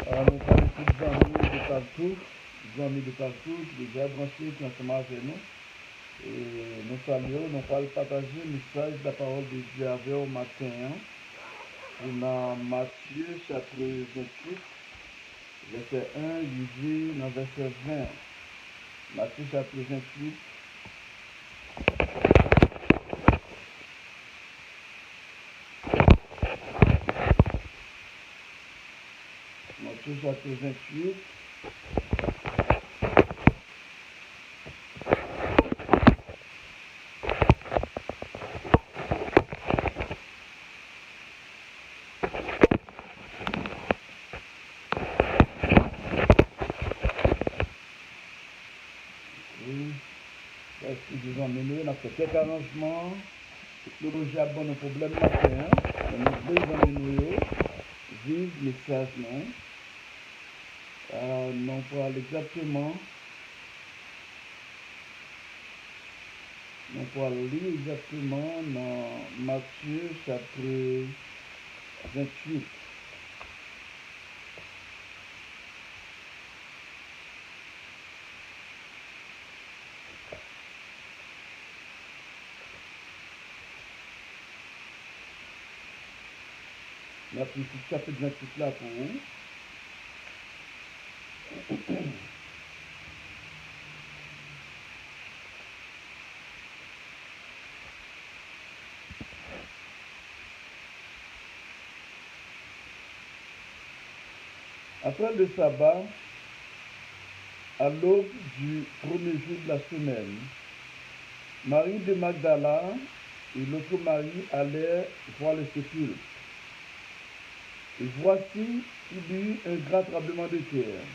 Nous parlons tous amis de partout, déjà branchés qui sont ensemble avec nous. Et nous saluons, nous allons partager le message de la parole de Dieu avec au matin. Dans Matthieu chapitre 28, verset 1, lisez dans verset 20. Matthieu chapitre 28. Matthieu chapitre 28. Est-ce que vous emmenez, on a fait quelques arrangements. Technologie a bon problème matin. Nous devons emmener vivre le message, non pour aller exactement. Nous pour aller exactement dans Matthieu chapitre 28. On a pris tout chapitre 28 là pour vous. Après le sabbat, à l'aube du premier jour de la semaine, Marie de Magdala et l'autre Marie allèrent voir le sépulcre. Et voici, il y eut un grand tremblement de terre,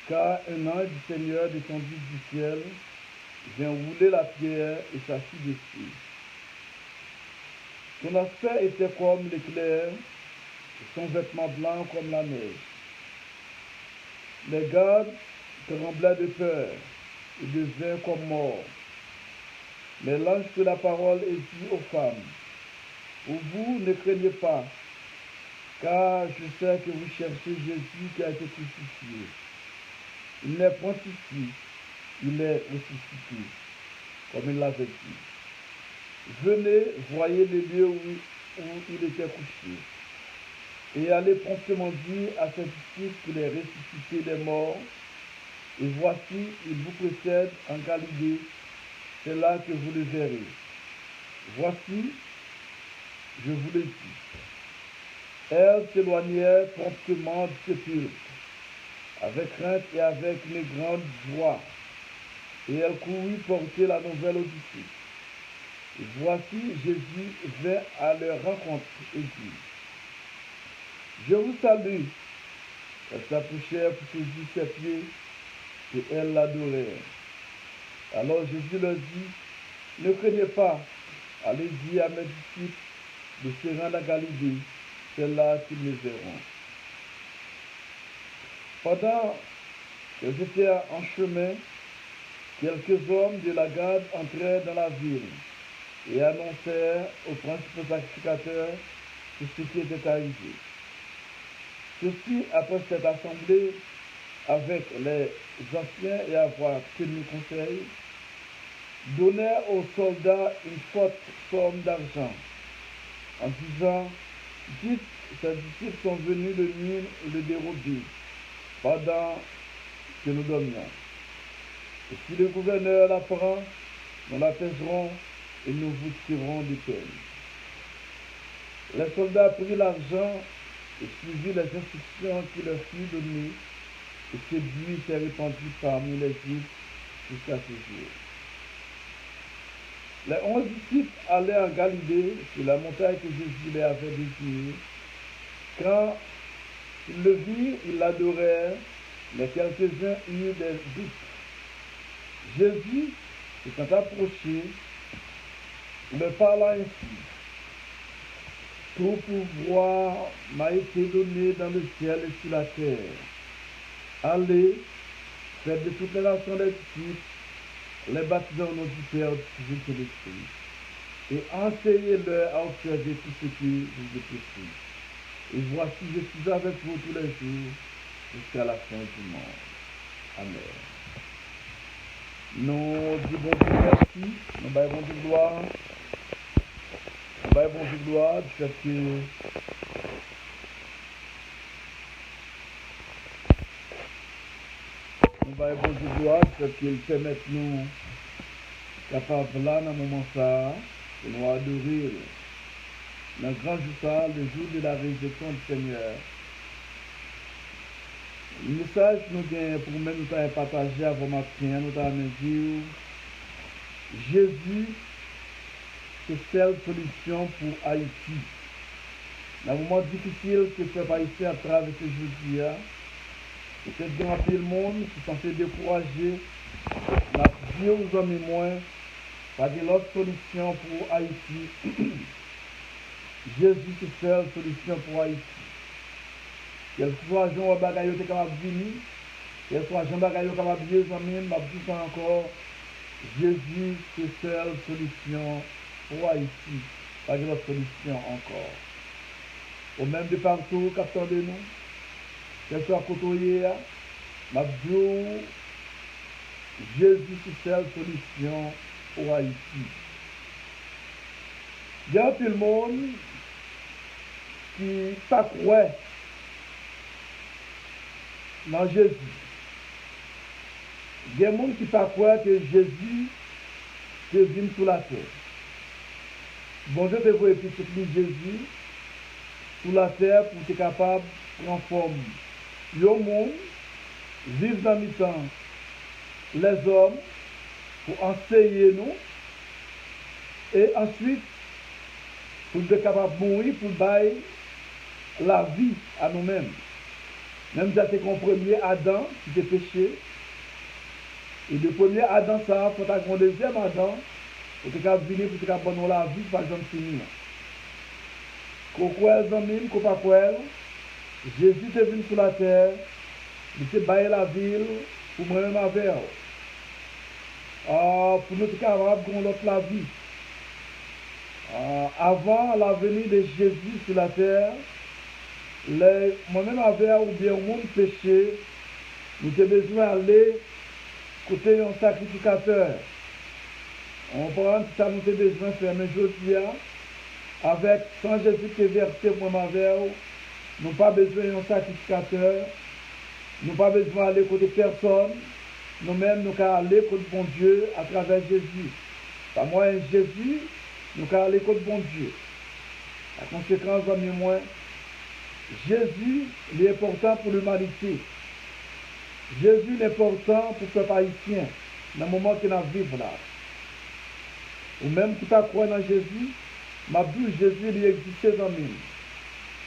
car un ange du Seigneur descendit du ciel, vint rouler la pierre et s'assit dessus. Son aspect était comme l'éclair, et son vêtement blanc comme la neige. Les gardes tremblaient de peur et devinrent comme morts. Mais l'ange prit la parole et dit aux femmes, vous ne craignez pas, car je sais que vous cherchez Jésus qui a été crucifié. Il n'est point ici, il est ressuscité, comme il l'avait dit. Venez, voyez le lieu où il était couché. Et allez promptement dire à ses disciples qu'il est ressuscité des morts. Et voici, il vous précède en Galilée, c'est là que vous le verrez. Voici, je vous le dis. Elles s'éloignèrent promptement du sépulcre, avec crainte et avec une grande joie. Et elles coururent porter la nouvelle aux disciples. Et voici, Jésus vint à leur rencontre et dit, je vous salue. Elles s'approchèrent pour saisir ses pieds, et elles l'adorèrent. Alors Jésus leur dit, ne craignez pas, allez dire à mes disciples de se rendre à Galilée, c'est là qu'ils me verront. Pendant que j'étais en chemin, quelques hommes de la garde entrèrent dans la ville et annoncèrent aux principaux sacrificateurs tout ce qui était arrivé. Ceux-ci, après cette assemblée avec les anciens et avoir tenu conseil, donnèrent aux soldats une forte somme d'argent, en disant, dites, ces disciples sont venus le nuire et le dérober, pendant que nous dormions. Et si le gouverneur l'apprend, nous l'apaiserons et nous vous tirerons de peine. Les soldats prirent l'argent et suivirent les instructions qui leur furent données, et ce bruit s'est répandu parmi les Juifs jusqu'à ce jour. Les 11 disciples allaient en Galilée, sur la montagne que Jésus les avait désignée. Quand ils le virent, ils l'adorèrent, mais quelques-uns eurent des doutes. Jésus, s'étant approché, leur parla ainsi. Tout pouvoir m'a été donné dans le ciel et sur la terre. Allez, faites de toutes les nations des disciples, les baptisant au nom du Père, du Fils et de l'Esprit, et enseignez-leur à observer tout ce que je vous ai prescrit. Et voici, je suis avec vous tous les jours jusqu'à la fin du monde. Amen. Nous disons bon Dieu merci, nous baillons bon Dieu gloire, nous baillons bon Dieu gloire du fait que nous baillons bon Dieu gloire du fait qu'il permet nous capables là dans le moment ça, de nous adorer. Dans le grand jour ça, le jour de la résurrection du Seigneur. Le message nous gagne pour nous nous partager avant matin, nous avons dit Jésus, c'est seule solution pour Haïti. Dans un moment difficile que ce peuple haïtien a traversé aujourd'hui, peut-être qu'il y a un peu de monde qui sont censé décourager, n'a dit aux hommes et moins, pas de l'autre solution pour Haïti. Jésus, c'est seule solution pour Haïti. Quel soit Jean Bagayo est capable de venir, quel soit Jean Bagayo capable de venir, m'a dit ça encore. Jésus, c'est seule solution pour Haïti. Pas de l'autre solution encore. Au même de partout, capteur de nous, quel soit côtoyé, m'a dit Jésus, c'est seule solution pour Haïti. Il y a tout le monde qui pas croit dans Jésus. Il y a des gens qui ne pas croire que Jésus est venu sur la terre. Bon Dieu te voit petit Jésus sur la terre pour être capable de prendre forme. Le monde vivre dans le temps les hommes pour enseigner nous et ensuite pour être capable de mourir pour bailler la vie à nous-mêmes. Même si c'est qu'on premier Adam qui était péché, et le premier Adam, ça, il faut avoir un deuxième Adam, pour qu'il venir pour qu'il abandonne la vie, pour jamais finir. Qu'on croit les amis, qu'on pas croire, Jésus est venu sur la terre, il s'est baillé la ville pour moi-même avec. Pour nous être capables de l'autre la vie. Avant la venue de Jésus sur la terre, moi-même avec ou bien au monde péché, nous avons besoin d'aller côté un sacrificateur. On prend ça, nous avons besoin de faire, mais je dis, avec sans Jésus qui est versé pour ma verre, nous n'avons pas besoin d'un sacrificateur, nous n'avons pas besoin d'aller côté personne, nous-mêmes nous pouvons aller côté bon Dieu à travers Jésus. Par moi, Jésus, nous pouvons aller côté bon Dieu. La conséquence, amis, moi, Jésus est important pour l'humanité. Jésus est important pour le peuple haïtien, dans le moment qu'il a vécu là. Ou même qui pas croire dans Jésus, m'a dit Jésus il existe dans nous.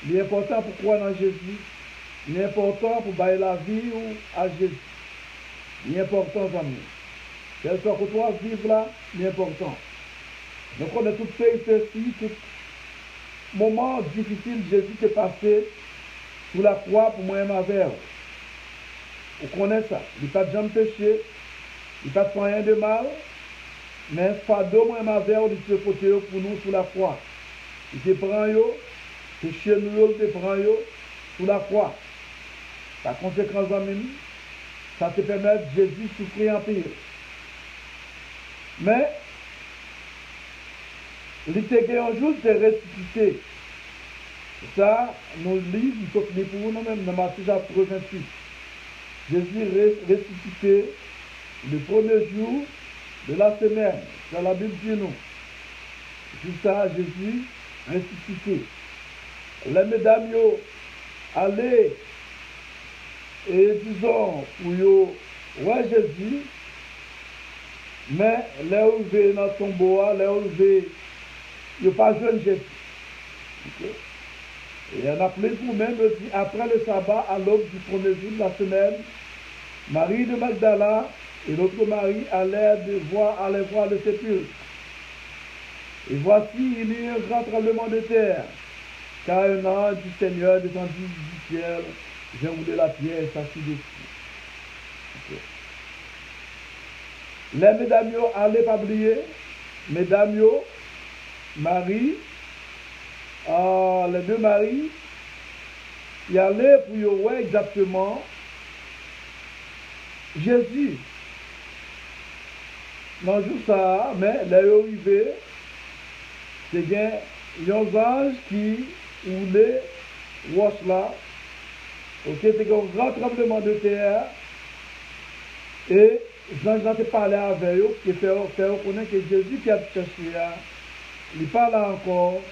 Il est important pour croire dans Jésus. Il est important pour bailler la vie à Jésus. Il est important dans nous. Quel soit que toi vivre là, il est important. Donc on a tout fait ici, tout moment difficile, Jésus est passé sous la croix pour moi et ma verre. Vous connaissez ça. Il n'y a pas de jamais péché, il n'y a pas de rien de mal, mais fardeau moi et ma verre, il se côté pour nous sous la croix. Il te prend yo, péché nous, il te prend yo sous la croix. La conséquence en même, ça te permet de Jésus souffrir en pire. Mais, il était un jour de ressuscité. Ça, nous lisons, nous sommes pour nous-mêmes dans Matthieu chapitre 28. Jésus ressuscité le premier jour de la semaine. C'est la Bible dit nous. Juste ça, Jésus ressuscité. Les mesdames, allez et disons, pour yo, ouais Jésus, mais les ouvrés dans ton bois, les ouvrés, il n'y a pas jeune Jésus. Okay? Et on a appelé vous-même aussi, après le sabbat, à l'aube du premier jour de la semaine, Marie de Magdala et l'autre Marie allaient voir le sépulcre. Et voici, il y a un grand tremblement de terre, car un ange du Seigneur descendit du ciel, j'ai roulé la pierre et s'assit dessus. Okay. Les mesdames, allez pas oublier, mesdames, Marie, les deux Marie, y aller pour voir exactement Jésus. Dans le jour ça, mais là, il est arrivé, c'est bien, il y a un ange qui roulait, roche là, ok, c'est un grand tremblement de terre, et Jean a parlé avec eux, qui fait reconnaître que Jésus qui a cherché là, il parle encore,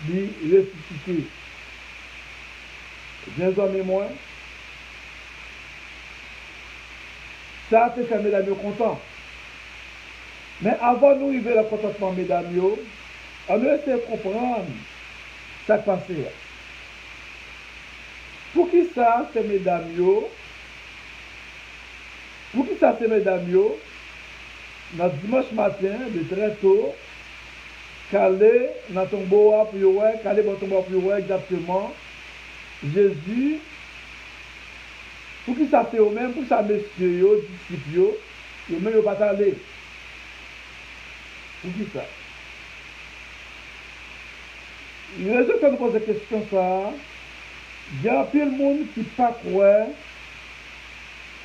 il ressuscité. Bien amis moi, ça c'est fait mesdames content. Mais avant de nous arriver à contentement mesdames, on doit essayer de comprendre ce qui s'est passé. Pour qui ça c'est mesdames, pour qui ça c'est mesdames, notre dimanche matin, de très tôt, calé dans ton bois pour voir, calé dans ton bois pour voir exactement Jésus, pour qui ça c'est eux-mêmes, pour ça messieurs, disciples, eux-mêmes ils pas aller. Pour qui ça? Il y a raison que nous posons la question ça. Il y a un peu de monde qui ne pas croire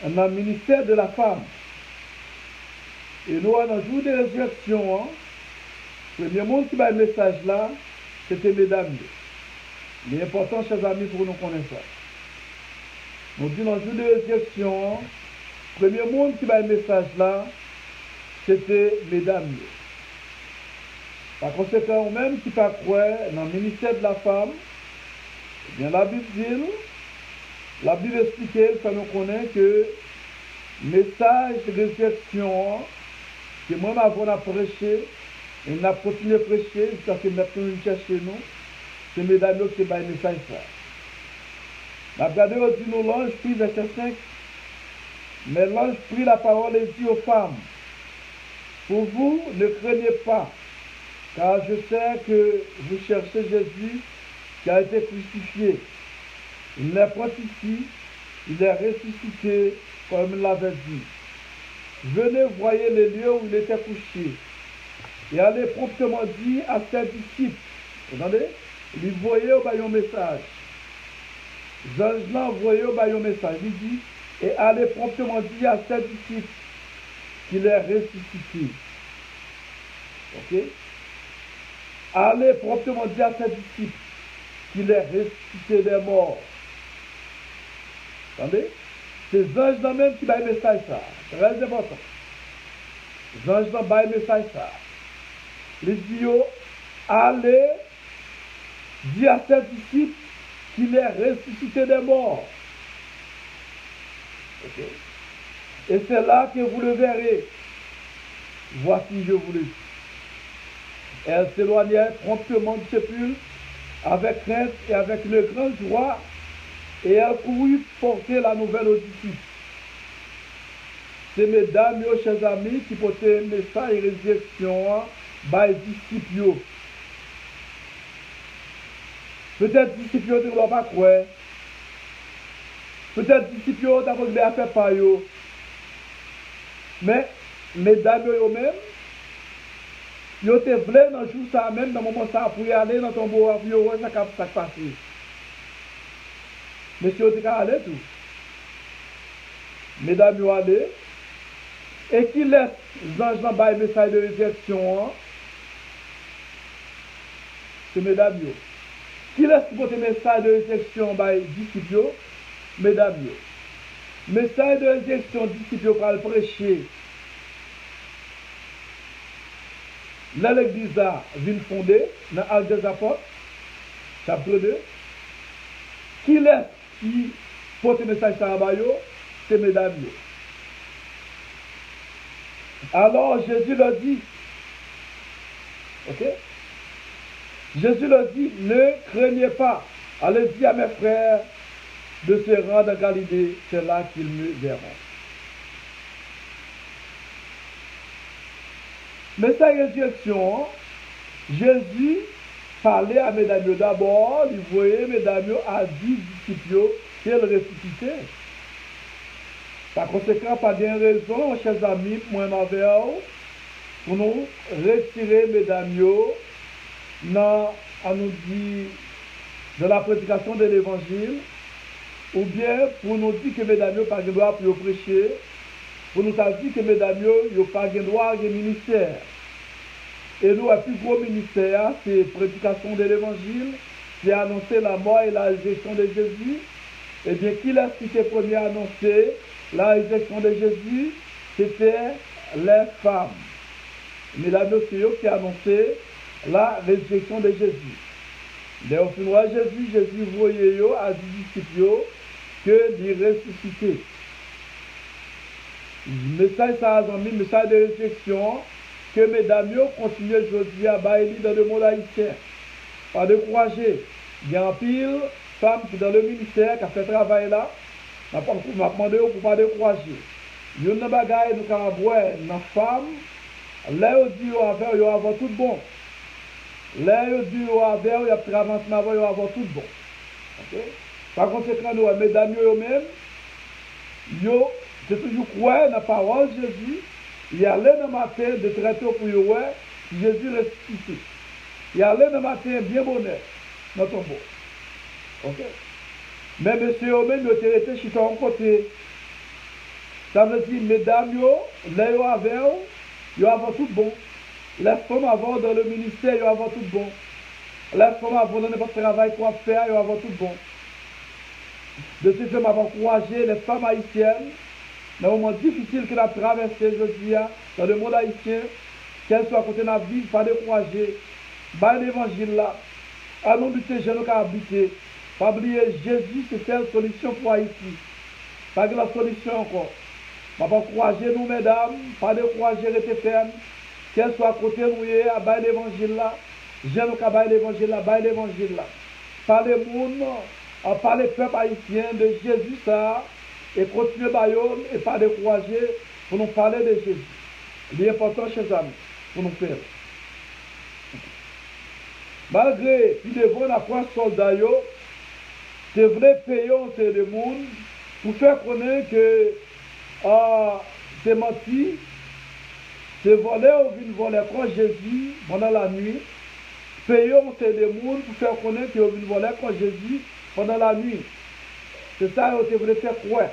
dans le ministère de la femme. Et nous, dans le jour de résurrection, le premier monde qui m'a le message là, c'était mesdames. Il est important, chers amis, pour nous connaître ça. Nous disons dans le jour de résurrection, le premier monde qui m'a le message là, c'était mesdames. Par conséquent, même qui ne pas croire dans le ministère de la femme, eh bien, la Bible dit, la Bible explique, ça nous connaît que le message de résurrection, que moi, avant de prêcher, et on a continué à prêcher, jusqu'à ce que maintenant nous cherchons nous, c'est mesdames qui ont le message ça. La regardé au dit nous, l'ange prit verset 5, mais l'ange prit la parole et dit aux femmes, pour vous, ne craignez pas, car je sais que vous cherchez Jésus qui a été crucifié. Il n'est pas ici, il est ressuscité, comme il l'avait dit. Venez, voyez les lieux où il était couché. Et allez promptement dire à ses disciples. Vous entendez? Il voyait au baillon message. J'ange là envoyé au baillon message. Il dit, et allez promptement dire à ses disciples qu'il est ressuscité. Ok? Allez promptement dire à ses disciples qu'il est ressuscité des morts. Vous entendez? C'est les anges là même qui baillent le message ça. C'est très important. Les anges là baillent le message ça. Les dieux, allez dire à ses disciples qu'il est ressuscité des morts. Okay. Et c'est là que vous le verrez. Voici, je vous le dis. Elle s'éloignait promptement du sépulcre avec crainte et avec une grande joie, et elle courut porter la nouvelle aux disciples. C'est mesdames, chers amis, qui portaient un message et résurrection par les disciples. Peut-être disciples ne doivent pas croire. Peut-être disciples n'ont pas fait par eux. Mais mesdames eux-mêmes, ils étaient voulu dans le jour ça même, dans le moment ça, pour y aller dans ton beau avion, ça qui passe. Mais si on était allé tout. Mesdames, ils allé. Et qui laisse les anges dans le message de résurrection, c'est mesdames. Qui laisse porter le message de résurrection par les disciples, mesdames. Message de résurrection, disciples pour le prêcher. Là, l'église a vient fondée dans l'Acte des Apôtres, chapitre 2. Qui laisse qui porte le message à c'est mesdames. Alors Jésus leur dit, ok? Jésus leur dit, ne craignez pas, allez dire à mes frères de se rendre à Galilée, c'est là qu'ils me verront. Mais sa résurrection, Jésus parlait à mesdames d'abord, il voyait mesdames à 10 disciples qu'elle ressuscitait. Par conséquent, pas de raison, chers amis, moi avec vous, pour nous retirer mesdames dans, à nous dire, de la prédication de l'évangile, ou bien pour nous dire que mesdames n'ont pas le droit pour prêcher, pour nous dire que mesdames n'ont pas le droit de ministère. Et nous, le plus gros ministère, c'est la prédication de l'évangile, c'est annoncer la mort et la résurrection de Jésus. Et bien, qui l'a cité premier à annoncer la résurrection de Jésus? C'était les femmes. Mais la notion qui a annoncé la résurrection de Jésus. Mais au final, Jésus voyait à des disciples que d'y ressusciter. Le message, ça a mis le message de réflexion que mesdames continuent aujourd'hui à bailler dans le monde haïtien. Pas de décourager. Il y a un pile femmes qui dans le ministère qui a fait travail là. Je m'a demandé pour ne pas décourager. Il y a une bagaille nous avons voir dans femme. Là, on dit qu'il y a tout bon. Là, on dit qu'il y a un avancement avant, il y a tout bon. Okay? Par conséquent, nous, mesdames, eux-mêmes, c'est toujours croire dans la parole de Jésus. Il y a l'un le matin de traiter pour eux, Jésus ressuscité. Il y a l'un le matin bien bonheur dans ton beau. Ok? Mais monsieur, eux-mêmes, ils ont été chez ton côté. Ça veut dire, mesdames, là, ils ont tout bon. Les femmes avant dans le ministère, ils ont tout bon. Les femmes avant dans n'importe quel travail qu'on faire, ils ont tout bon. De ce fait, m'avons encouragé les femmes haïtiennes, dans le moment difficile qu'elles ont traversé aujourd'hui, dans le monde haïtien, qu'elles soient à côté de la vie, pas décourager. Bah l'évangile là, à nom de ces jeunes qui ont habité. Pas oublier, Jésus, c'est la solution pour Haïti. Pas de la solution encore. Je vais encourager nous, mesdames, pas décourager, rester fermes. Qu'elles soient à côté de nous, à bas l'évangile là. J'aime qu'à bas l'évangile là, bas l'évangile là. Par le monde, par les peuples haïtiens de Jésus ça, et continuer Bayonne et pas décourager pour nous parler de Jésus. L'important, chers amis, pour nous faire. Malgré qu'il devant la croix soldat, c'est vrai payer entre le monde pour faire connaître que c'est menti, c'est volé ou vient voler quand Jésus pendant la nuit. Payons entre le monde pour faire connaître que vient voler quand Jésus pendant la nuit. C'est ça que vous voulez faire croire.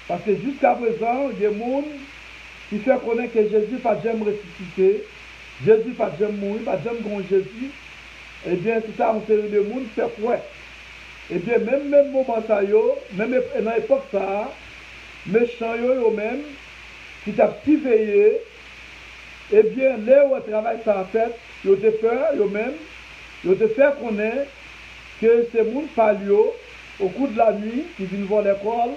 Parce que jusqu'à présent, il y a des gens qui font connaître que Jésus n'a pas jamais ressuscité, Jésus n'a pas jamais mouru, pas jamais grand Jésus. Eh bien, c'est ça, on sait le monde fait croire. Eh bien, même moment ça, même dans l'époque ça, méchants eux-mêmes, qui t'a veillé, eh bien, là où le travail ça a fait, ils ont peur eux-mêmes, ils ont fait connaître que ces gens parlent au cours de la nuit, qui viennent voir l'école,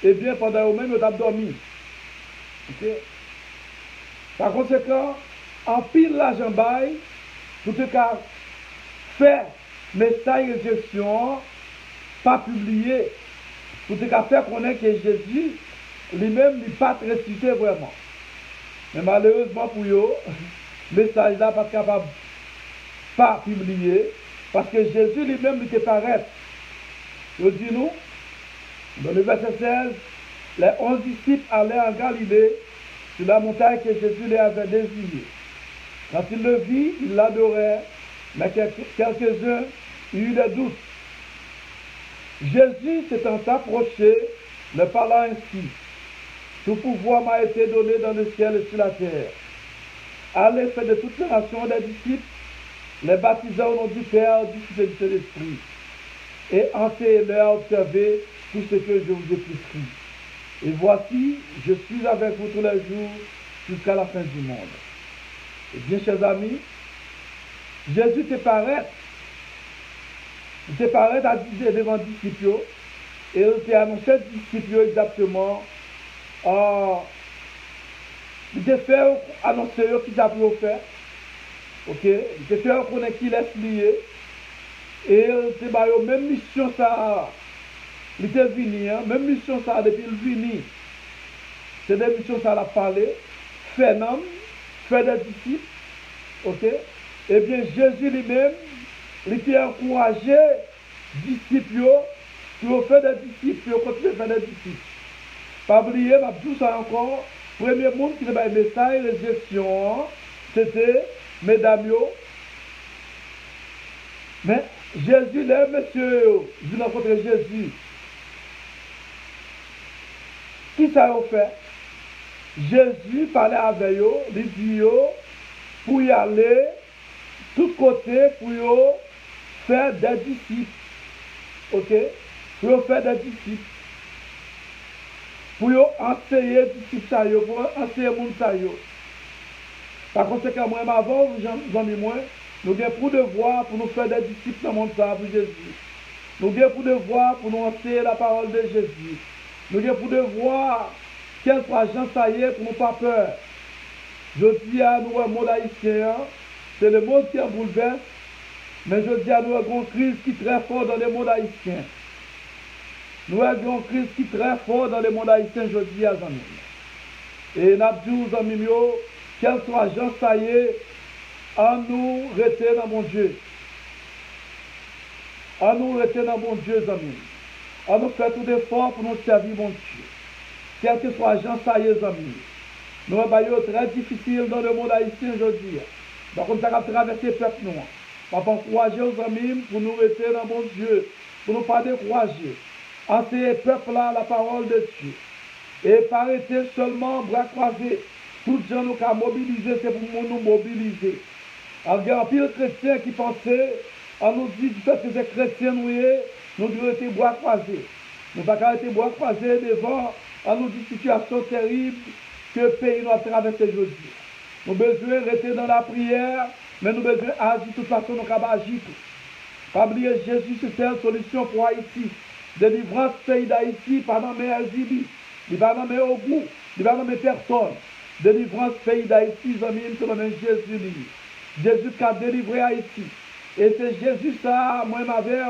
eh bien, pendant eux-mêmes, ils ont dormi. Okay? Par conséquent, en pile l'argent bail, pour te faire message de gestion, pas publié, pour te faire connaître que Jésus, lui-même, n'est pas ressuscité vraiment. Mais malheureusement pour eux, le message là pas capable pas publier, parce que Jésus lui-même était paraît. Il dit nous, dans le verset 16, les 11 disciples allaient en Galilée, sur la montagne que Jésus les avait désignée. Quand il le vit, il l'adorait, mais quelques-uns eurent des doutes. Jésus s'étant approché, le parlant ainsi: tout pouvoir m'a été donné dans le ciel et sur la terre. Allez faire de toutes les nations des disciples, les baptisant au nom du Père, du Fils et du Saint-Esprit, et enseignez-leur à observer tout ce que je vous ai prescrit. Et voici, je suis avec vous tous les jours jusqu'à la fin du monde. Et bien, chers amis, Jésus te paraît à dire devant les disciples, et il t'a annoncé aux disciples exactement, il t'a fait annoncer ce qu'il a pu faire, ok? Il t'a fait connaître qu'il est lié, et il t'a dit, même mission ça, il était venu, même mission ça, depuis le venu, c'est des missions ça a parlé, faire un homme, faire des disciples, ok? Eh bien, Jésus lui-même, il t'a encouragé les disciples pour faire des disciples, pour continuer à faire des disciples. Pas oublier, je dis ça encore, le premier monde qui a eu le message de gestion, c'était mesdames. Mais Jésus, là, monsieur, je rencontre Jésus. qui ça a fait? Jésus parlait avec eux, il dit pour y aller, tout côté, pour faire des disciples. Ok? Pour faire des disciples. Pour enseigner les disciples, pour enseigner les gens. Par conséquent, moi, avant, j'en ai moins, nous avons pour devoir pour nous faire des disciples dans le monde pour Jésus. Nous avons pour devoir pour nous enseigner la parole de Jésus. Nous avons pour devoir, quel soit Jean, ça y est, pour nous pas peur. Je dis à nous, le monde haïtien, c'est le monde qui en bouleverse, mais je dis à nous, une crise qui est très forte dans le monde haïtien. Nous avons une crise qui est très forte dans le monde haïtien, je dis à Jean. Et nous avons dit aux amis, quel soit Jean, ça y est, à nous rester dans mon Dieu. À nous rester dans mon Dieu, amis. À nous faire tout effort pour nous servir mon Dieu. Quel que soit Jean, ça y est, amis. Nous avons très difficile dans le monde haïtien aujourd'hui. Donc, on a traversé le peuple noir. On va encourager aux amis pour nous rester dans mon Dieu, pour nous pas décourager. Enseigner le peuple là la parole de Dieu. Et pas arrêter seulement bras croisés. Tout les gens nous ont mobilisé, c'est pour nous mobiliser. Alors, il y a un pile chrétien qui pensait, on nous dit du fait que c'est chrétien, nous devons être bras croisés. Nous ne pouvons pas être bras croisés devant, on nous dit situation terrible que le pays nous a traversé aujourd'hui. Nous avons besoin de rester dans la prière, mais nous avons besoin d'agir de toute façon, nous avons agir. Pas oublier Jésus, c'est une solution pour Haïti. Délivrance pays d'Haïti, pas dans mes Azibi, il va dans mes Ogou, il va dans mes personnes. Délivrance pays d'Haïti, amis, c'est le même Jésus. Jésus qui a délivré Haïti. Et c'est Jésus ça, moi, m'avais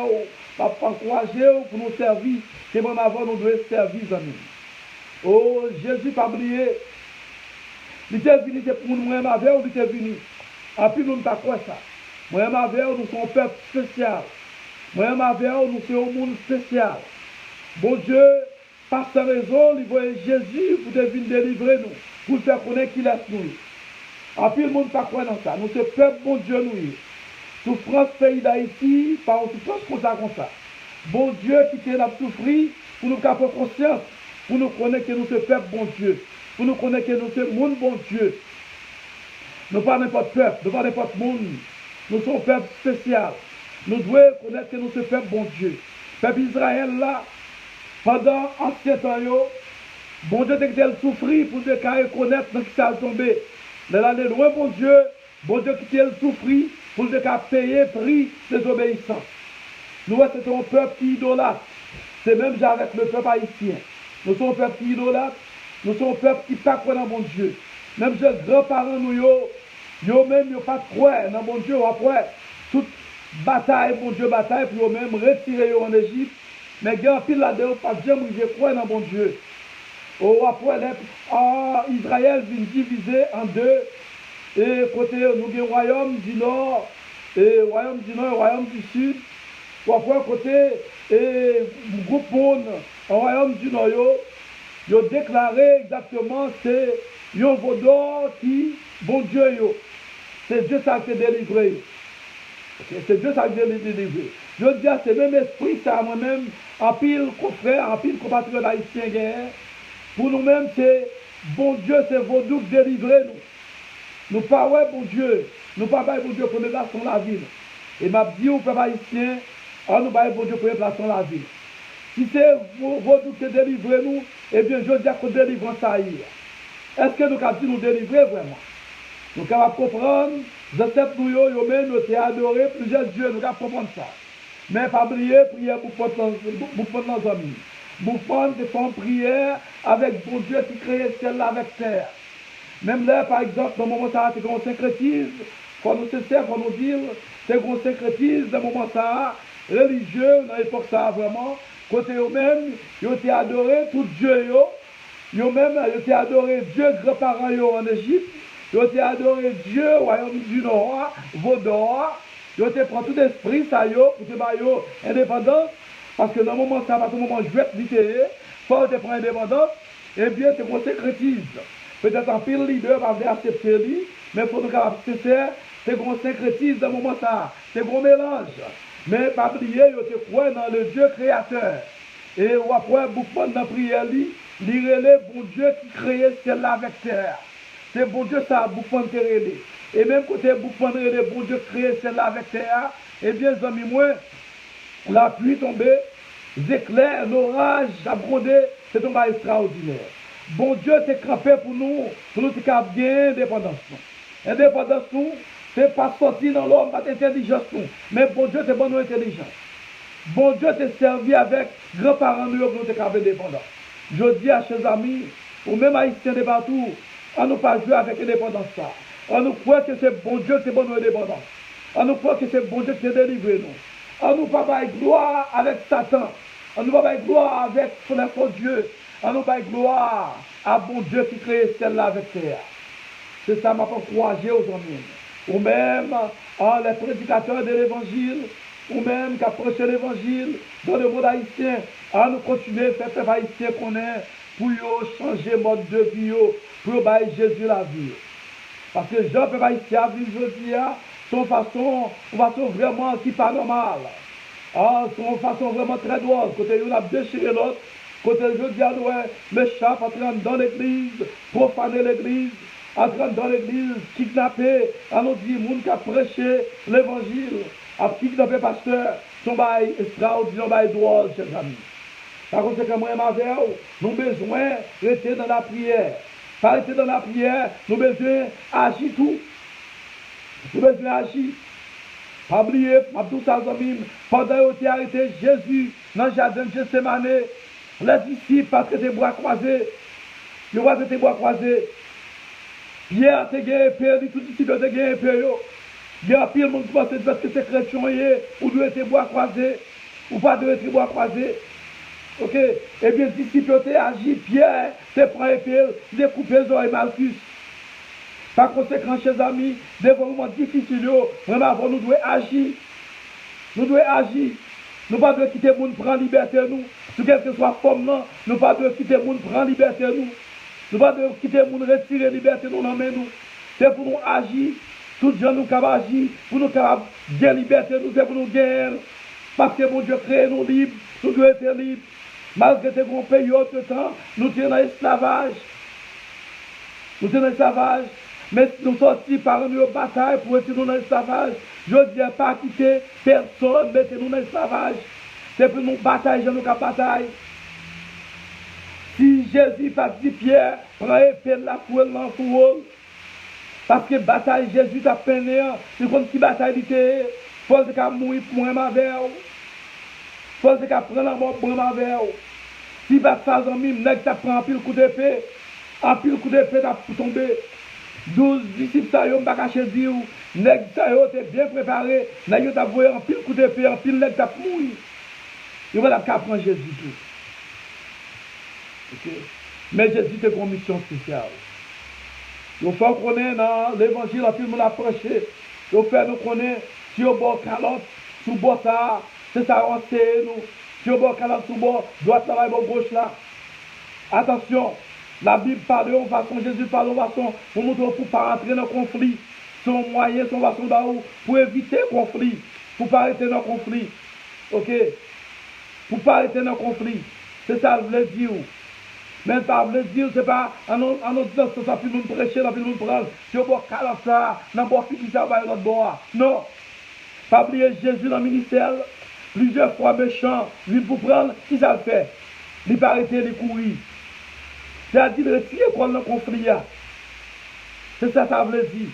encouragé pour nous servir, que moi, m'avais nous devons servir, amis. Oh, Jésus, pas oublié. Il était venu, c'est pour nous, moi, m'avais, il était venu. Et puis, nous ne pas quoi ça. Moi, m'avais, nous sommes un peuple spécial. Moi, m'avais, nous sommes un monde spécial. Bon Dieu, par sa raison, il voyait Jésus pour venir délivrer nous, pour faire connaître qu'il est nous. En plus, le monde ne pas croire dans ça. Nous sommes peuple, bon Dieu, nous. Souffrance pays d'Haïti, par souffrance comme ça. Bon Dieu qui tient la souffrir, pour nous avoir conscience, pour nous connaître que nous sommes peuple, bon Dieu. Pour nous connaître que nous sommes monde, bon Dieu. Nous pas n'importe peuple, nous pas n'importe monde. Nous sommes peuple spécial. Nous devons connaître que nous sommes peuple, bon Dieu. Peuple Israël là, pendant ancien temps, bon Dieu était souffrir pour nous reconnaître dans qui ça a tombé. L'année loin, bon Dieu qui t'a souffrir pour nous payer le prix des obéissances. Nous, c'est un peuple qui idolâtre. C'est même avec le peuple haïtien. Nous sommes un peuple qui idolâtre. Nous sommes un peuple qui ne croit pas dans mon Dieu. Même les grands-parents, nous, même, ils pas croire dans mon Dieu. Après, toute bataille, mon Dieu, bataille, pour eux-mêmes retirer en Égypte. Mais il y a un pile là-dedans, pas de jamais je crois dans mon Dieu. Oh, après, Israël vient diviser en deux. Et côté, nous avons le royaume du nord, et le royaume du nord et le royaume du sud. Ou après, côté, et le groupe monde, le royaume du nord, ils ont déclaré exactement c'est un vaudor qui, bon Dieu, c'est Dieu qui a délivré. C'est Dieu qui a délivré. Je dis, c'est le même esprit, ça, moi-même, en pile confrère, en pile compatriotes haïtiens, pour nous-mêmes, c'est bon Dieu, c'est vaudou qui délivre nous. Nous pas, ouais, bon Dieu, nous pas, bon Dieu, pour nous placer dans la ville. Et m'a dit au peuple haïtien, on nous pas, bon Dieu, pour nous placer dans la ville. Si c'est vaudou qui délivre nous, eh bien, je dis qu'on délivre ça hier. Est-ce que nous avons dit nous délivrer vraiment? Nous avons comprendre, je sais que nous avons adoré plusieurs dieux, nous avons comprendre ça. Mais pas prier, prier pour nos amis. Nous faisons prière avec bon Dieu qui crée ciel avec terre. Même là, par exemple, dans le moment ça, c'est qu'on syncrétise, quand nous cessons, quand nous dire, c'est qu'on syncrétise dans le moment ça, religieux, dans l'époque ça, vraiment, côté eux-mêmes, ils ont adoré tout Dieu, ils ont même adoré Dieu, grands-parents en Égypte, ils ont adoré Dieu, royaume du Nord, Vaudor, ils ont pris tout l'esprit, ça, pour te bailler indépendance, parce que dans le moment ça, à ce moment, je vais être littéraire, faut te prendre indépendance, eh bien, c'est qu'on syncrétise. Peut-être un pile leader va venir accepter lui, mais il faut nous faire, c'est qu'on syncrétise dans le moment ça, c'est qu'on mélange. Mais pas oublier, il te croit dans le Dieu créateur. Et après, vous prenez dans la prière, l'irélé, bon Dieu qui crée celle-là avec terre. C'est bon Dieu ça, vous prenez relé. Et même côté vous prenez relé, bon Dieu crée celle-là avec terre. Eh bien, amis, moi, la pluie tombée, les éclairs, l'orage, a brodé, c'est un bail extraordinaire. Bon Dieu t'est campé pour nous faire bien indépendance. Indépendance, c'est pas sortir dans l'homme, pas d'intelligence, mais bon Dieu t'est bonne intelligence. Bon Dieu t'est servi avec grands-parents nous pour nous faire indépendance. Je dis à chers amis, ou même haïtiens de partout, on ne pas jouer avec l'indépendance. On nous croit que c'est bon Dieu qui est bonne indépendance. On nous croit que c'est bon Dieu qui est délivré nous. On nous pas gloire avec Satan. On nous pas gloire avec son faux Dieu. On nous pas gloire à bon Dieu qui crée celle-là avec terre. C'est ça m'a encouragé aux amis. Ou même les prédicateurs de l'évangile, ou même qui prêché l'évangile dans le monde haïtien, à nous continuer à faire peuple haïtien qu'on est pour changer mode de vie, pour bailler Jésus la vie. Parce que les gens peuvent haïtien vivre aujourd'hui, son façon vraiment qui pas normale. Son façon vraiment très drôle. Côté on a déchiré l'autre, côté je dis à nous, méchant en train dans l'église, profaner l'église, en train dans l'église, kidnapper, à nous dire, moun qui a prêché l'évangile, à kidnapper pasteur, son bail extraordinaire, son bail drôle, chers amis. Par conséquent, moi et ma mère, nous avons besoin de rester dans la prière. Pas rester dans la prière, nous avons besoin d'agir tout. Nous avons besoin d'agir. Pas oublier, tout ça, pendant qu'ils ont arrêté Jésus dans le jardin de Gethsémane, les disciples, parce que des bois croisés, ils ont des bois croisés. Pierre a gagné épée, tous les disciples ont gagné épée. Il y a pire monde qui pense parce que c'est chrétien, ou doit être bois croisés, ou pas de être bois croisés. Ok? Eh bien, les disciples ont agi, Pierre, c'est prend épée, découper les oreilles Malchus. Par conséquent, chers amis, des moments difficiles, vraiment, nous devons agir. Nous devons agir. Nous ne devons pas quitter le monde prendre liberté, nous. Sous quelle que soit la forme, nous ne devons pas quitter le monde prendre liberté, nous. Nous ne devons pas quitter le monde retirer liberté, nous, dans nous. C'est pour nous agir. Tout gens nous capables d'agir, pour nous capables de gagner liberté, nous, c'est pour nous gagner. Parce que mon Dieu crée nous libres, nous devons être libres. Malgré ces grands pays, autre temps, nous sommes dans l'esclavage. Nous sommes dans l'esclavage. Mais nous sortis par une bataille pour être dans l'esclavage. Je ne dis pas quitter personne, mettez-nous dans l'esclavage. C'est pour nous batailler, nous qu'à bataille. Si Jésus pas dit Pierre, prends épée de la foule dans le foule. Parce que bataille Jésus t'a peine, c'est comme si bataille était. Il faut qu'il mourir pour moi avec. Il faut qu'il prenne la mort pour moi avec. Si bataille en mime, nèg t'a prend un pile coup d'épée, un pile coup d'épée t'a tombé. 12 disciples, ça y est, pas caché dire, nèg ça y est, bien préparé, nèg yo t'a voyé un pile coup d'épée, un pile nèg t'a mourir. Il va la prendre Jésus tout. Okay? Mais Jésus te une mission spéciale. Il faut qu'on ait dans l'évangile, en film, on a prêché. Il faut nous connaître, si on boit calotte, sous bois ça, c'est ça, on sait nous. Si on boit calotte sous bois, droite là, gauche là. Attention, la Bible parle en façon, Jésus parle en façon, pour montrer pour ne pas entrer dans le conflit. Son moyen, son façon pour éviter le conflit, pour ne pas arrêter dans le conflit. Ok? Pour ne pas arrêter dans le conflit. C'est ça que je veux dire. Mais ça veut dire, c'est pas en autre sens, ça peut nous prêcher, ça peut nous prendre. Si on boit calme ça, on boit fini ça, on va l'autre boire. Non. Pas oublier Jésus dans le ministère, plusieurs fois méchant, lui pour prendre, qui ça le fait? Il pas arrêter de courir. C'est-à-dire de retirer quoi dans le conflit. C'est ça que ça veut dire.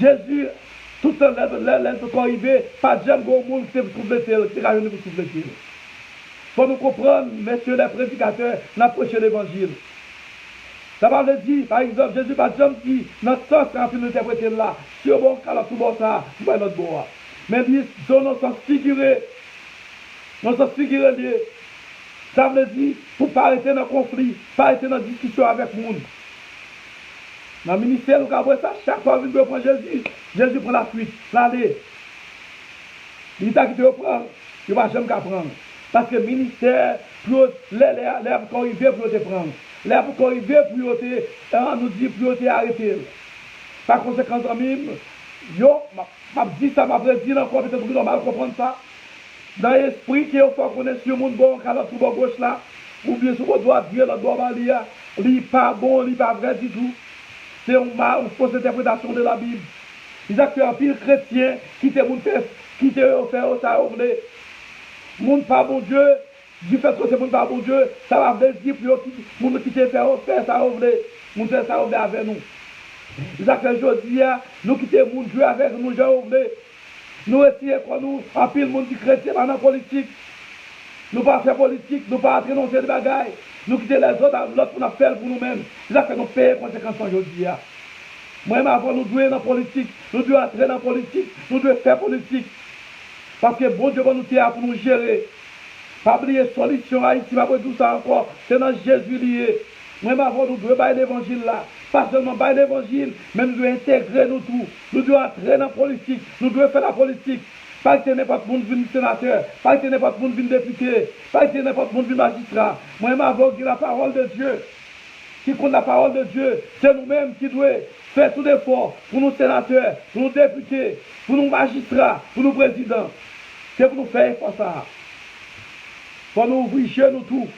Jésus, tout le temps, l'aide pour arriver, pas de jamais au monde qui se trouve qui est rayonné pour souffler. Il faut nous comprendre, messieurs les prédicateurs, l'approche de l'évangile. Ça veut dire, par exemple, Jésus pas de jamais dit, notre sens quand nous interpréter là, si on bon cas tout bon ça, nous va notre bois. Mais dit, dans notre sens figuré, lié. Ça veut dire, pour ne pas arrêter dans le conflit, pas arrêter dans la discussion avec le monde. Dans le ministère, nous avons ça, chaque fois que nous prenons Jésus, Jésus prend la fuite, l'aller. Il t'a quitté au prendre, il ne va jamais prendre. Parce que le ministère, l'air pour arriver pour te prendre. L'air pour arriver pour te, nous dit pour te arrêter. Par conséquent, amis, je dis ça, je dit encore, peut-être que nous mal comprendre ça. dans l'esprit qui est fort connaître sur le monde bon, car l'autre bon gauche là, ou bien sur le droit Dieu, le droit Malia, il n'est pas bon, il n'est pas vrai du tout. C'est une fausse interprétation de la Bible. Il y a un pile chrétien qui te fait ça, les monde pas bon Dieu, du fait que c'est monde pas bon Dieu, ça va venir dire pour nous qui te faire ça, monde fait ça avec nous. Il y a aujourd'hui, nous quittons mon Dieu avec nous, nous essayons nous, en pile monde qui chrétien dans la politique. Nous pas faire politique, nous pas entrer dans ces bagailles. Nous quitter les autres, l'autre pour nous faire pour nous-mêmes. C'est ça que nous payons les conséquences aujourd'hui. Moi-même, avant, nous devons dans la politique, nous devons entrer dans la politique, nous devons faire politique. Parce que bon Dieu va nous tirer pour nous gérer. Pas oublier solution à Haïti, après tout ça encore, c'est dans Jésus lié. Moi-même, avant, nous devons bailler l'évangile là. Pas seulement bailler l'évangile, mais nous devons intégrer nous tout. Nous devons entrer dans la politique, nous devons faire la politique. Pas que n'importe qui vienne sénateur, pas que n'importe qui vienne député, pas que n'importe qui vienne magistrat. Moi-même, avant, qui la parole de Dieu, qui compte la parole de Dieu, c'est nous-mêmes qui devons faire tout l'effort pour nos sénateurs, pour nos députés, pour nos magistrats, pour nos présidents. C'est pour nous faire ça. Pour nous ouvrir chez nous tout.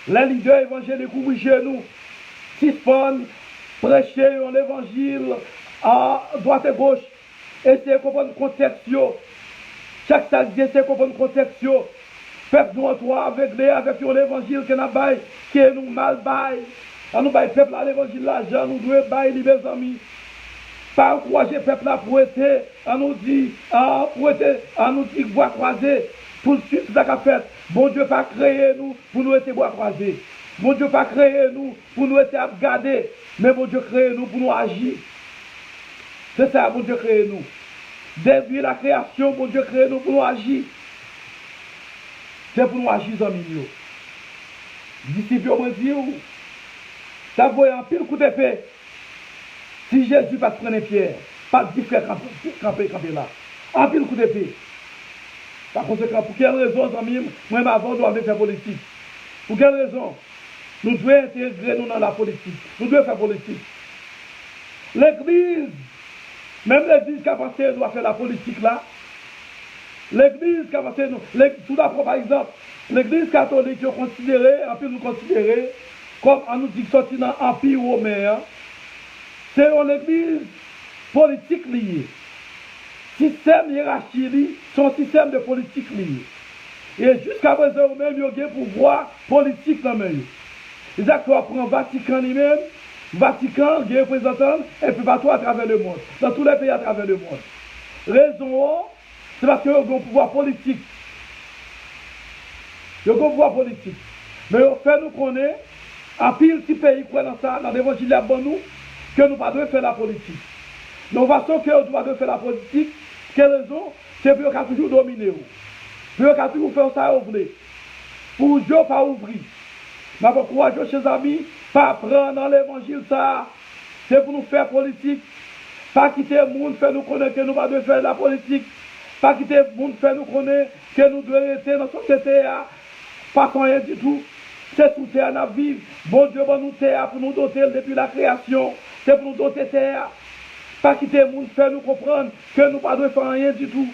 Les leaders évangéliques ouvrent chez nous. Suspendre, prêcher l'évangile à droite et gauche. Essayez de comprendre le contexte. Chaque samedi, essayez de comprendre le contexte. Faites nous toi avec l'évangile que nous avons, qui est nous mal bail. Nous bail peuple à l'évangile l'argent, nous devons bailler les amis. Pas encourager le peuple pour être, nous dit bois croisé. Pour le suite, ça qu'a fait. Bon Dieu pas créé nous pour nous être bois croisés. Bon Dieu pas créé nous pour nous être abgadés. Mais bon Dieu créé nous pour nous agir. C'est ça, bon Dieu créé nous. Depuis la création, bon Dieu créé nous pour nous agir. C'est pour nous agir, amis. Disciples m'ont dit, ça voit un pile coup d'épée. Si Jésus va se prendre pierre, pas de faire camper là. Un pile coup d'épée. Par conséquent, pour quelle raison, amis, moi, avant, nous devons faire politique. Pour quelle raison? Nous devons intégrer nous dans la politique. Nous devons faire politique. L'église, même l'église qui a pensé doit faire la politique là. L'église qui a pensé, tout d'abord par exemple, l'église catholique est considérée, en plus nous considérer comme on nous dit sorti dans l'Empire romain, c'est une église politique liée. Système hiérarchie, c'est un système de politique liée. Et jusqu'à présent, même, il y a un pouvoir politique dans le même. Les acteurs prennent le Vatican lui-même, Vatican, il y a un représentant, et puis partout à travers le monde, dans tous les pays à travers le monde. Raison, c'est parce qu'il y a un pouvoir politique. Il y a un pouvoir politique. Mais au fait, nous connaissons, en pile petit pays qui dans ça, dans l'évangile à nous, que nous ne devons pas faire la politique. Nous façon que nous devons faire la politique, quelle raison? C'est pour qu'on toujours dominer. Pour qu'on toujours faire ça ouvrir. Pour Dieu pas ouvrir. Mais pour courage, chers amis, pas prendre dans l'évangile ça. C'est pour nous faire politique. Pas quitter le monde, faire nous connaître que nous ne devons pas faire la politique. Pas quitter le monde, faire nous connaître que nous devons rester dans la société. Pas sans rien du tout. C'est tout terre à vivre. Bon Dieu va nous terre pour nous doter depuis la création. C'est pour nous doter terre. Pas quitter le monde, faire nous comprendre que nous ne devons pas faire rien du tout.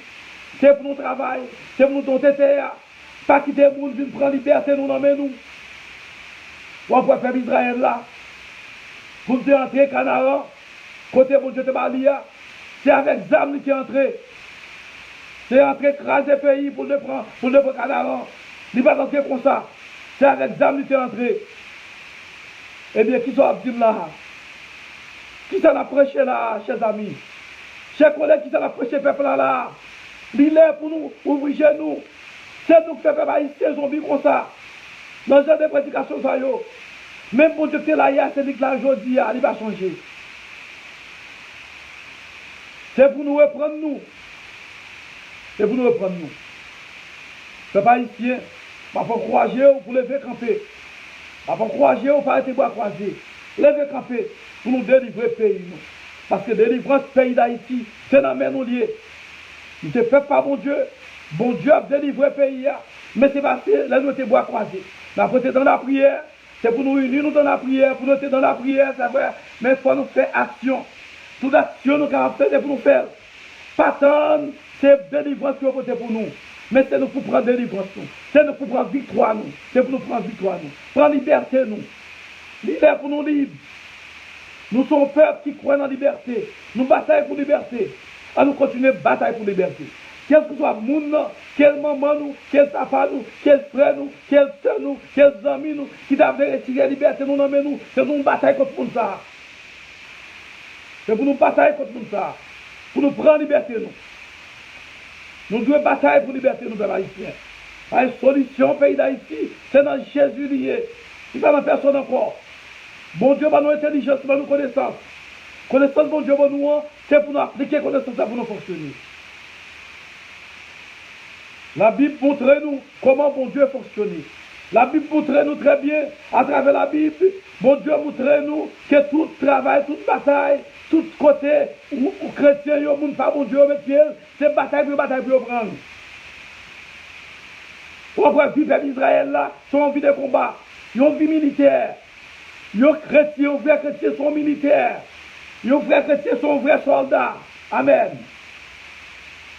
C'est pour nous travailler. C'est pour nous doter terre. Pas quitter le monde, venir prendre liberté, nous nommer nous. On peut faire Israël là. Pour nous entrer Canaan. Côté bon Dieu te balia. C'est avec Zam qui est entré. C'est entré écraser le pays pour le prendre Canaan. Il va entrer comme ça. C'est avec Zam qui est entré. Eh bien, qui sont dit là? Qui s'en a prêché là, chers amis? Chers collègues, qui s'en a prêché peuple là? Il est pour nous ouvrir chez nous. C'est nous qui faisons peuple haïtien zombie comme ça. Dans le genre de prédication, ça y est. Même pour Dieu qui est là hier, c'est dit que là aujourd'hui, il va changer. C'est pour nous reprendre nous. C'est pour nous reprendre nous. Peuple haïtien, il faut courager pour lever camper. Il faut courager pour arrêter de boire croiser. Lever camper pour nous délivrer le pays. Nous. Parce que délivrance pays d'Haïti, c'est dans la main nous liée. Il ne fait pas bon Dieu. Bon Dieu a délivré le pays. Mais c'est parce que là nous sommes bois croisés. Mais après, c'est dans la prière. C'est pour nous unir nous dans la prière. Pour nous être dans la prière, c'est vrai. Mais il faut nous faire action. Toute action nous avons fait, c'est pour nous faire. Pas tant, c'est délivrance qui est pour nous. Mais c'est nous pour prendre délivrance, nous. C'est nous pour prendre victoire, nous. C'est pour nous prendre victoire, nous. Prendre liberté, nous. Libère pour nous libres. Nous sommes peuple qui croit dans la liberté. Nous bataillons pour la liberté. À nous continuer à batailler pour la liberté. Quel que soit le monde, quel maman nous, quel papa nous, quel frère nous, quel soeur nous, quel ami nous, qui doivent retirer la liberté, nous nommons nous. C'est pour nous batailler contre ça. C'est pour nous batailler contre ça. Pour nous prendre la liberté, nous. Nous devons batailler pour la liberté, nous, peuple haïtien. La solution au pays d'Haïti, c'est dans Jésus lié. Il n'y a pas de personne encore. Bon Dieu, va nous intelligence, va nous connaissance. Connaissance, bon Dieu, va nous, c'est pour nous appliquer connaissance, pour nous fonctionner. La Bible montre nous comment bon Dieu fonctionne. La Bible montre nous très bien, à travers la Bible, bon Dieu montre nous que tout travail, toute bataille, tout côté, où chrétien, yo moun pas bon Dieu, c'est bataille pour prendre. On voit le peuple d'Israël là, sont en vie de combat, ils ont vie militaire. Les chrétiens, les vrais chrétiens sont militaires. Les vrais chrétiens sont vrais soldats. Amen.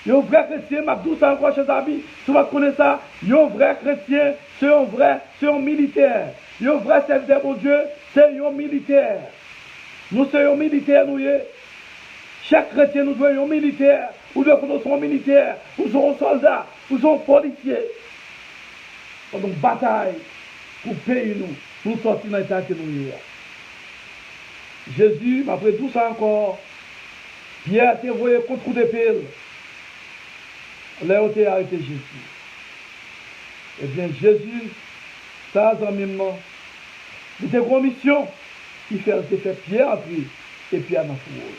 Les vrais chrétiens, m'a dit ça encore chez Abi, tu vas connaître ça. Les vrais chrétiens, c'est un militaire. Les vrais serviteurs de Dieu, c'est un militaire. Nous sommes militaires, nous. Chaque chrétien, nous sommes un militaire. Ou nous sommes militaires, nous sommes soldats, nous sommes policiers. Donc, bataille pour payer nous sortir dans l'état que nous sommes. Jésus, après tout ça encore, Pierre a été envoyé contre d'épée. Là, on a arrêté Jésus. Eh bien, Jésus, ça, en même temps, c'était une mission qui fait Pierre entrer et Pierre dans le four.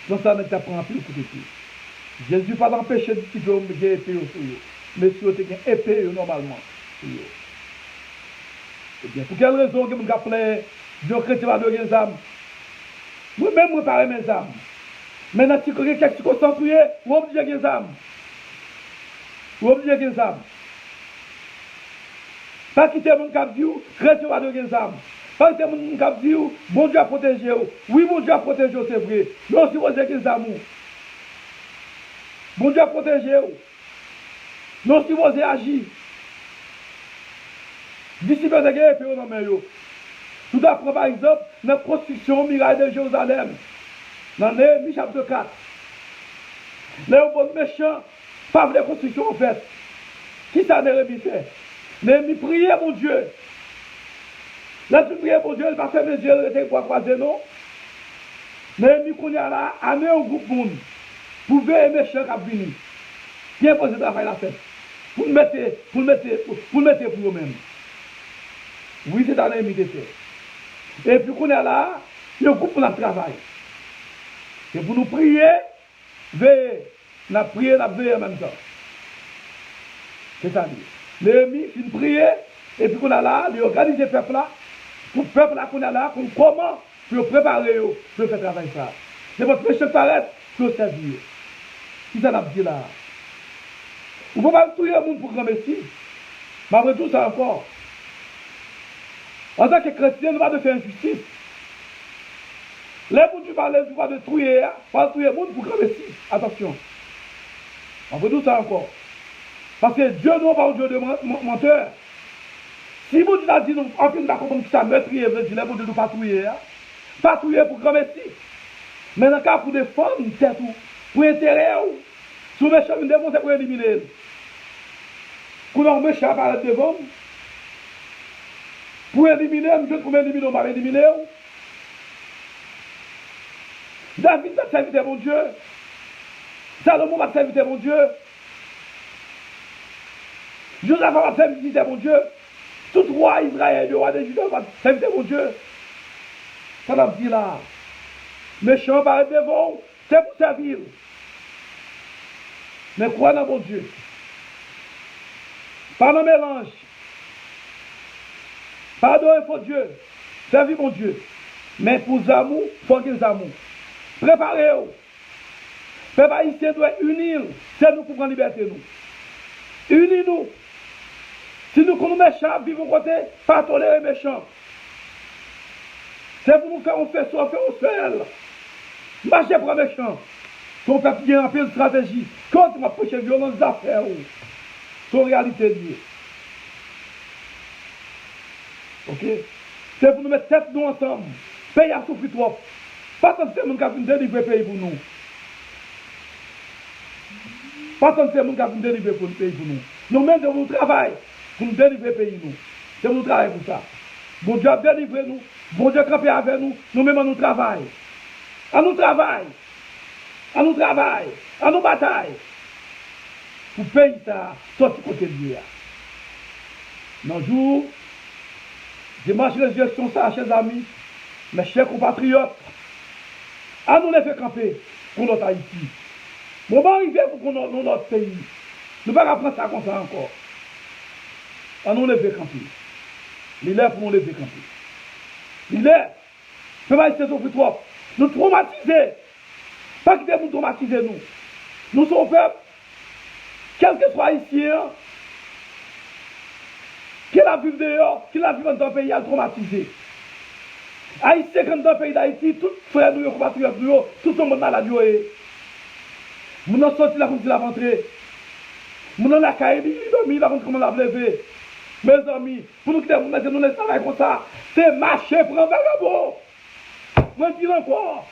Donc, ça n'a pas pris un peu de épée. Jésus pas empêché de petit homme de épée sur eux. Mais si on a une épée normalement sur eux. Eh bien, pour quelle raison que je me rappelle, Dieu chrétien va donner des âmes. Moi-même, je prépare mes âmes. Maintenant, si quelqu'un qui est concentré, vous obligez des âmes. Vous obligez des âmes. Pas quitter mon cap dit, chrétien va donner des âmes. Pas quitter mon cap dit, bon Dieu a protégé. Oui, bon Dieu a protégé, c'est vrai. Mais aussi, vous avez des âmes. Bon Dieu a protégé. Mais aussi, vous avez agi. D'ici, vous avez épée dans mes yeux. Tout d'abord, par exemple, la construction miracle de Jérusalem. Dans Néhémie chapitre 4. Les bons méchants, pas de construction en fait. Qui ça Néhémie fait? Néhémie priait mon Dieu. Là, tu priais mon Dieu, il va faire mes yeux, il était croisé, non? Néhémie, qu'on y a là, amené un groupe de monde. Pour ver les méchants qui viennent. Bien poser le travail la fête. Pour le mettre pour eux-mêmes. Oui, c'est dans Néhémie qui fait. Et puis qu'on est là, il y a un groupe pour notre travail. Et pour nous prier, veiller. Nous prier, nous veiller en même temps. C'est ça. Néhémie, il prier, et puis qu'on a là, il organise le peuple là, pour le peuple là qu'on a là, pour comment, pour préparer, pour faire travail ça. C'est votre péché s'arrête, pour servir. Qui ça n'a pas dit là? Vous ne pouvez pas tout le monde pour grand messie. Mais après tout ça encore. En tant que chrétien, nous ne pouvons pas faire injustice. Les gens qui parlent de trouiller, pas trouiller le monde pour grand messie. Attention. Après tout ça encore. Parce que Dieu n'est pas un Dieu de menteur. Si vous dites, en plus, nous ne pouvons pas meurtrier, vous dites, les gens ne pas trouiller. Pas trouiller pour grand messie. Mais dans le cas pour défendre, c'est tout. Pour intérêt, si vous mettez une défense, c'est pour éliminer. Quand on met chaque à devant, pour éliminer, je pour éliminer, on va éliminer. David va servir mon Dieu. Salomon va servir mon Dieu. Josaphat va servir mon Dieu. Tout roi Israël, le roi de Juda va servir mon Dieu. Ça l'a dit là. Méchant par devant, c'est pour servir. Mais crois dans mon Dieu. Pas dans mélange. Pas de faux Dieu. Servir mon Dieu. Mais pour amour, il faut qu'ils amour. Préparez-vous. Peuple haïtien doit unir. C'est nous pour prendre liberté, nous. Unis-nous. Si nous sommes méchants, vivons côté, pas tolérer les méchants. C'est pour nous faire un fait soit faire un seul. Marchez pour les méchants. Ton peuple qui a un peu de stratégie. Quand tu vas prêcher violence d'affaires. Son réalité liée. Ok? C'est pour nous mettre tête nous ensemble. Pays a souffert trop. Pas tant que c'est mon qui a délivrer le pays pour nous. Pas tant que c'est mon qui a délivrer le pays pour nous. Nous-mêmes devons travailler pour nous délivrer le pays. C'est nous travailler pour ça. Bon Dieu a délivré nous. Bon Dieu a campé avec nous. Nous-mêmes nous travaillons. À nous travailler. À nous travailler. À nous bataille. Pour payer ça, sortir côté de Dieu. Dans le jour, dimanche résurrection, ça, chers amis, mes chers compatriotes, à nous les faire camper pour notre Haïti. Moment arrivé pour notre pays. Nous ne pouvons pas prendre ça comme ça encore. À nous les faire camper. Il est pour nous les faire camper. Il est. Je ne vais pas essayer trop. Nous traumatiser. Pas que nous traumatiser nous. Nous sommes faibles. Quel que soit ici, qui la vivre dehors, qui la vivre dans le pays, elle traumatisé. Haïtien, quand dans le pays d'Haïti, tout frère nous, compatriotes nous, tout le monde malade. Nous sommes sortis là comme si la rentrée. Nous sommes la caille, nous sommes comment la lever. Mes amis, pour nous quitter, nous laissons travailler comme ça. C'est marcher pour un vagabond. Moi, je dis encore.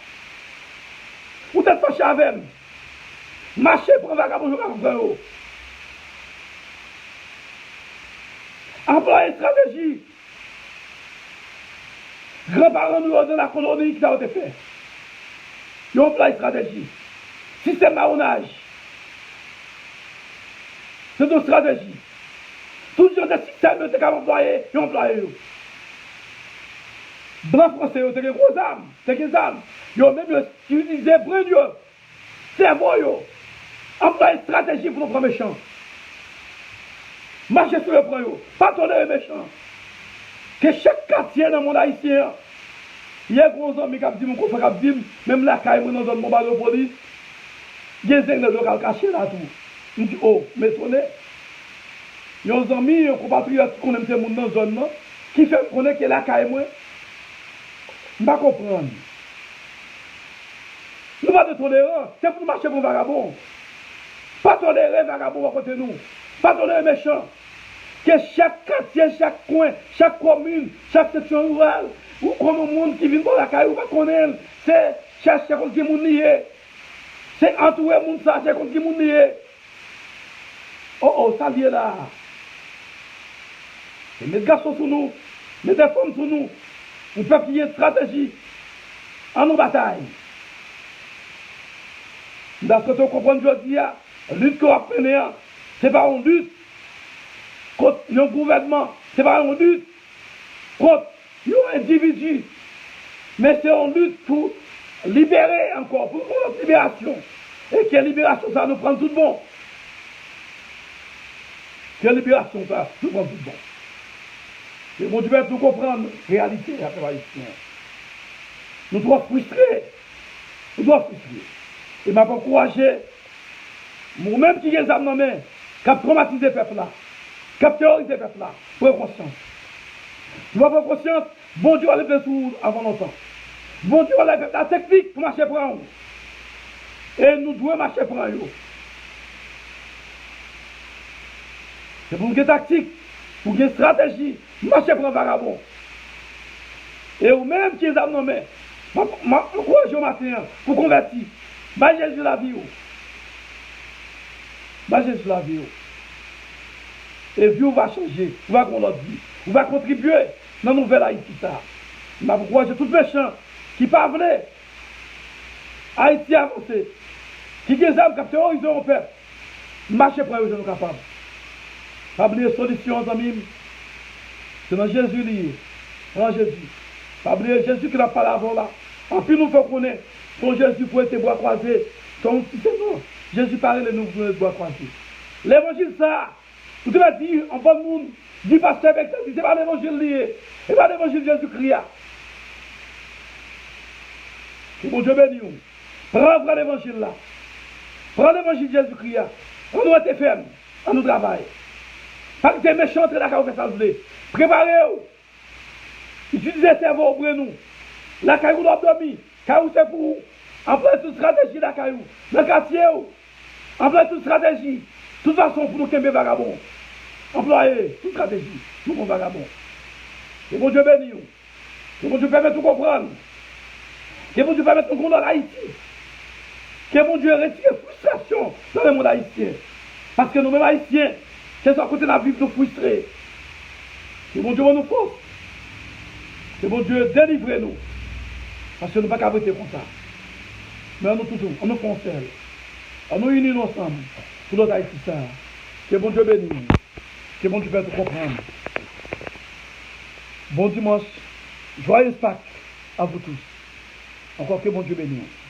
Vous êtes fâché avec moi. Marcher pour un vagabond, je ne vais pas comprendre. Employer une stratégie. Grands-parents nous dans la colonie qui a été fait. Ils ont employé une stratégie. Système marronnage. C'est une stratégie. Tout le monde système qui a employé, ils ont employé. Blanc français, c'est des gros armes. C'est des armes. Ils ont même utilisé brain Dieu. Cerveau. Employer une stratégie pour nous prendre méchants. Marcher sur le point, pas tolérer les méchants. Que chaque quartier dans le monde haïtien, il y a des gros amis qui disent, mon confrère qui dit, même la caille, dans une bombe de police, il y a des gens qui cachés là tout. Je dis, oh, mais sonné. Il y a des amis, des compatriotes qui connaissent ces gens dans la zone, qui fait connaître que la caille, moi, je ne vais pas comprendre. Nous ne pas de tolérance, c'est pour marcher pour vagabond. Pas tolérer vagabond à côté de nous. Pas tolérer méchants. Que chaque quartier, chaque coin, chaque commune, chaque section rurale, ou comme un monde qui vient dans la caille, ou pas connaître, c'est chercher contre qui moun lié. C'est entourer moun ça, c'est contre qui moun lié. Oh, ça lié là. Et mes garçons sur nous, mes femmes sur nous, on peut qu'il y ait une stratégie en nos batailles. Parce que tu comprends aujourd'hui, la lutte qu'on va prendre, ce n'est pas une lutte contre un gouvernement, ce n'est pas une lutte contre un individu, mais c'est une lutte pour libérer encore, pour notre libération. Et quelle libération ça nous prend tout bon. Quelle libération ça nous prend tout bon. Et mon Dieu va tout comprendre, réalité, la préparation. Nous devons frustrer. Nous devons frustrer. Et m'a encouragé, moi-même qui ai des âmes dans main, qui a traumatisé le peuple là, qui a terrorisé le peuple là, pour conscience. Nous avons prendre conscience, bon Dieu va lever tout avant longtemps. Bon Dieu va lever la technique pour marcher pour nous. Et nous devons marcher pour nous. C'est pour une tactique, pour une stratégie, marcher pour un vagabond. Et vous-même qui ai des âmes dans main, encouragez au matin pour convertir. Bah Jésus la vie. Bah Jésus la vie. Et vie va changer. Vous va notre vie. Vous va contribuer dans la nouvelle Haïti. Je encourage tout méchant qui pas venu. Haïti avancé. Qui des âmes qui terrorisent au peuple. Marchez pour eux, nous sommes capables. Pas oublier solution, amis. C'est dans Jésus lié. Dans Jésus. Pas oublier Jésus qui n'a pas la voix là. En plus, nous faut connaître. Son Jésus pour être bois croisé. Son petit non. Jésus parlait de nous pour être bois croisé. L'évangile, ça. Vous devez dire, en bon monde, dit pasteur avec ça, c'est pas l'évangile lié. C'est pas l'évangile Jésus-Christ. Que mon Dieu bénisse. Prends l'évangile là. Prends l'évangile Jésus-Christ. On doit être ferme. On nous travaille. Pas que des méchants entre la caille fait ça. Préparez-vous. Utilisez le cerveau pour nous. La caille doit dormir. Caillou c'est pour vous. En place toute stratégie la caillou. Dans le quartier, en place toute stratégie. De toute façon, pour nous qu'aimer vagabond, employer toute stratégie, nous sommes vagabonds. Que bon Dieu bénisse. Que bon Dieu permette de comprendre. Que bon Dieu permette de comprendre Haïti. Que bon Dieu retire frustration dans le monde haïtien. Parce que nous-mêmes haïtiens, c'est à côté de la vie nous frustrés. Que bon Dieu nous force. Que bon Dieu délivre nous. Parce que nous ne pouvons pas arrêter comme ça. Mais nous toujours, on nous conseille. On nous unit ensemble. Pour notre Haïti ça. Que bon Dieu bénisse. Que bon Dieu fasse tout comprendre. Bon dimanche. Joyeux Pâques à vous tous. Encore que bon Dieu bénisse.